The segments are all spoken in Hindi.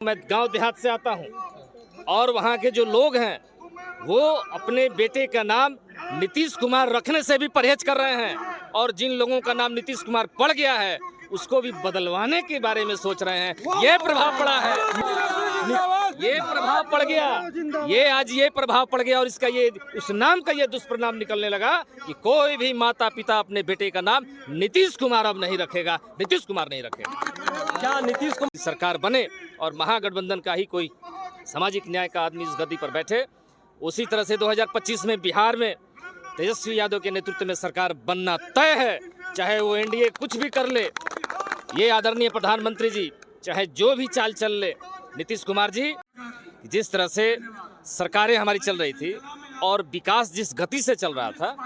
मैं गांव देहात से आता हूं और वहां के जो लोग हैं वो अपने बेटे का नाम नीतीश कुमार रखने से भी परहेज कर रहे हैं और जिन लोगों का नाम नीतीश कुमार पड़ गया है उसको भी बदलवाने के बारे में सोच रहे हैं। ये प्रभाव पड़ा है, ये प्रभाव पड़ गया, ये प्रभाव पड़ गया और इसका ये उस नाम का ये दुष्परिणाम निकलने लगा कि कोई भी माता पिता अपने बेटे का नाम नीतीश कुमार अब नहीं रखेगा, नीतीश कुमार नहीं रखेगा। क्या नीतीश कुमार सरकार बने और महागठबंधन का ही कोई सामाजिक न्याय का आदमी इस गद्दी पर बैठे, उसी तरह से 2025 में बिहार में तेजस्वी यादव के नेतृत्व में सरकार बनना तय है। चाहे वो एनडीए कुछ भी कर ले, ये आदरणीय प्रधानमंत्री जी चाहे जो भी चाल चल ले, नीतीश कुमार जी जिस तरह से सरकारें हमारी चल रही थी और विकास जिस गति से चल रहा था,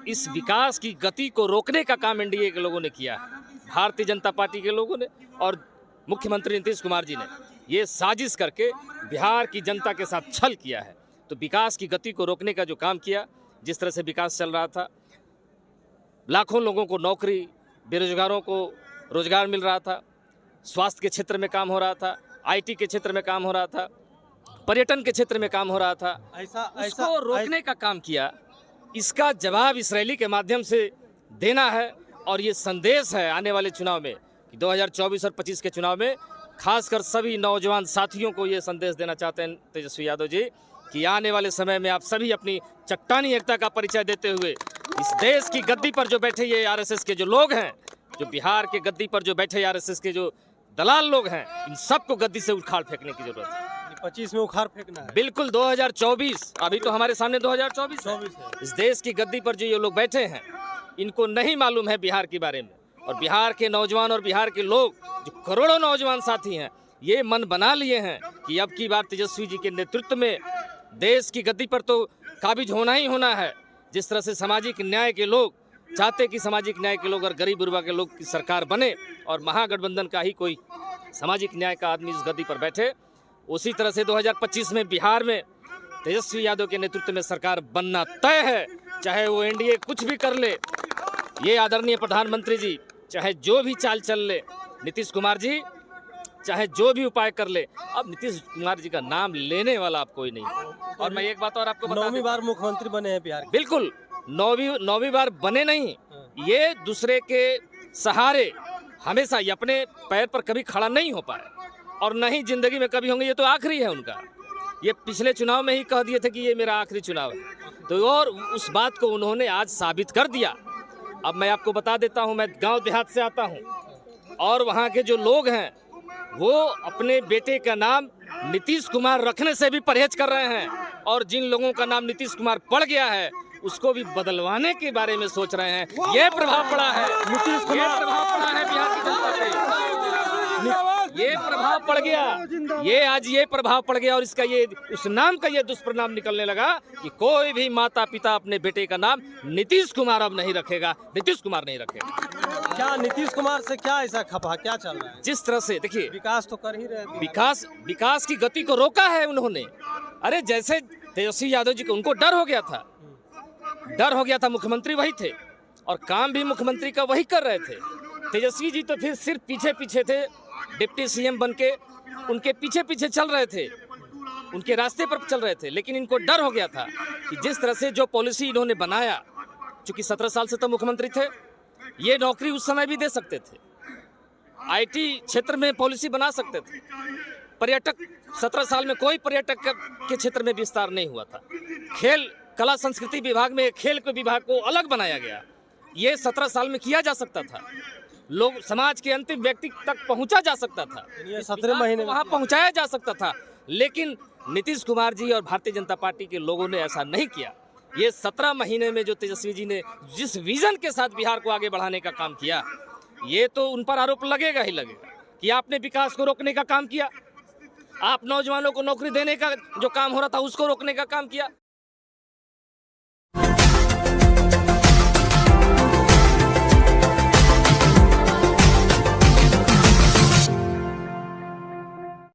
इस विकास की गति को रोकने का काम एनडीए के लोगों ने किया है। भारतीय जनता पार्टी के लोगों ने और मुख्यमंत्री नीतीश कुमार जी ने ये साजिश करके बिहार की जनता के साथ छल किया है। तो विकास की गति को रोकने का जो काम किया, जिस तरह से विकास चल रहा था, लाखों लोगों को नौकरी, बेरोजगारों को रोजगार मिल रहा था, स्वास्थ्य के क्षेत्र में काम हो रहा था, आईटी के क्षेत्र में काम हो रहा था, पर्यटन के क्षेत्र में काम हो रहा था, उसको रोकने का काम किया। इसका जवाब इस रैली के माध्यम से देना है और ये संदेश है आने वाले चुनाव में कि 2024 और 25 के चुनाव में खासकर सभी नौजवान साथियों को ये संदेश देना चाहते हैं तेजस्वी यादव जी कि आने वाले समय में आप सभी अपनी चट्टानी एकता का परिचय देते हुए इस देश की गद्दी पर जो बैठे ये आरएसएस के जो लोग हैं, जो बिहार के गद्दी पर जो बैठे आरएसएस के जो दलाल लोग हैं, इन सबको गद्दी से उखाड़ फेंकने की जरूरत है। 25 में उखाड़ फेंकना है। बिल्कुल 2024, अभी तो हमारे सामने 2024 है। इस देश की गद्दी पर जो ये लोग बैठे हैं, इनको नहीं मालूम है बिहार के बारे में, और बिहार के नौजवान और बिहार के लोग जो करोड़ों नौजवान साथी हैं, ये मन बना लिए हैं कि अब की बार तेजस्वी जी के नेतृत्व में देश की गद्दी पर तो काबिज होना ही होना है। जिस तरह से सामाजिक न्याय के लोग चाहते कि सामाजिक न्याय के लोग और गरीब गुरबा के लोग की सरकार बने और महागठबंधन का ही कोई सामाजिक न्याय का आदमी इस गद्दी पर बैठे, उसी तरह से 2025 में बिहार में तेजस्वी यादव के नेतृत्व में सरकार बनना तय है। चाहे वो एनडीए कुछ भी कर ले, ये आदरणीय प्रधानमंत्री जी चाहे जो भी चाल चल ले, नीतीश कुमार जी चाहे जो भी उपाय कर ले, अब नीतीश कुमार जी का नाम लेने वाला अब कोई नहीं। और मैं एक बात और आपको बता दूं, 9वीं बार मुख्यमंत्री बने हैं बिहार के। बिल्कुल 9वीं बार बने नहीं, ये दूसरे के सहारे हमेशा ये अपने पैर पर कभी खड़ा नहीं हो पाए और न ही जिंदगी में कभी होंगे। ये तो आखिरी है उनका। ये पिछले चुनाव में ही कह दिए थे कि ये मेरा आखिरी चुनाव है, तो और उस बात को उन्होंने आज साबित कर दिया। अब मैं आपको बता देता हूं, मैं गांव देहात से आता हूं और वहां के जो लोग हैं वो अपने बेटे का नाम नीतीश कुमार रखने से भी परहेज कर रहे हैं और जिन लोगों का नाम नीतीश कुमार पड़ गया है उसको भी बदलवाने के बारे में सोच रहे हैं। ये प्रभाव पड़ा है, नीतीश कुमार प्रभाव पड़ा है बिहार की जनता पे, ये प्रभाव पड़ गया, ये प्रभाव पड़ गया और इसका ये उस नाम का ये दुष्परिणाम निकलने लगा कि कोई भी माता पिता अपने बेटे का नाम नीतीश कुमार अब नहीं रखेगा, नीतीश कुमार नहीं रखेगा। क्या नीतीश कुमार से क्या ऐसा खपा, क्या चल रहा है? जिस तरह से देखिए, विकास तो कर ही रहे हैं, विकास की गति को रोका है उन्होंने। अरे जैसे तेजस्वी यादव जी को उनको डर हो गया था, मुख्यमंत्री वही थे और काम भी मुख्यमंत्री का वही कर रहे थे। तेजस्वी जी तो फिर सिर्फ पीछे थे, डिप्टी सीएम बन के उनके पीछे चल रहे थे, उनके रास्ते पर चल रहे थे। लेकिन इनको डर हो गया था कि जिस तरह से जो पॉलिसी इन्होंने बनाया, चूंकि 17 साल से तो मुख्यमंत्री थे, ये नौकरी उस समय भी दे सकते थे, आईटी क्षेत्र में पॉलिसी बना सकते थे, पर्यटक 17 साल में कोई पर्यटक के क्षेत्र में विस्तार नहीं हुआ था, खेल कला संस्कृति विभाग में खेल के विभाग को अलग बनाया गया, ये 17 साल में किया जा सकता था, लोग समाज के अंतिम व्यक्ति तक पहुंचा जा सकता था, ये 17 महीने वहां पहुंचाया जा सकता था। लेकिन नीतीश कुमार जी और भारतीय जनता पार्टी के लोगों ने ऐसा नहीं किया। ये 17 महीने में जो तेजस्वी जी ने जिस विजन के साथ बिहार को आगे बढ़ाने का काम किया, ये तो उन पर आरोप लगेगा ही लगेगा कि आपने विकास को रोकने का काम किया, आप नौजवानों को नौकरी देने का जो काम हो रहा था उसको रोकने का काम किया।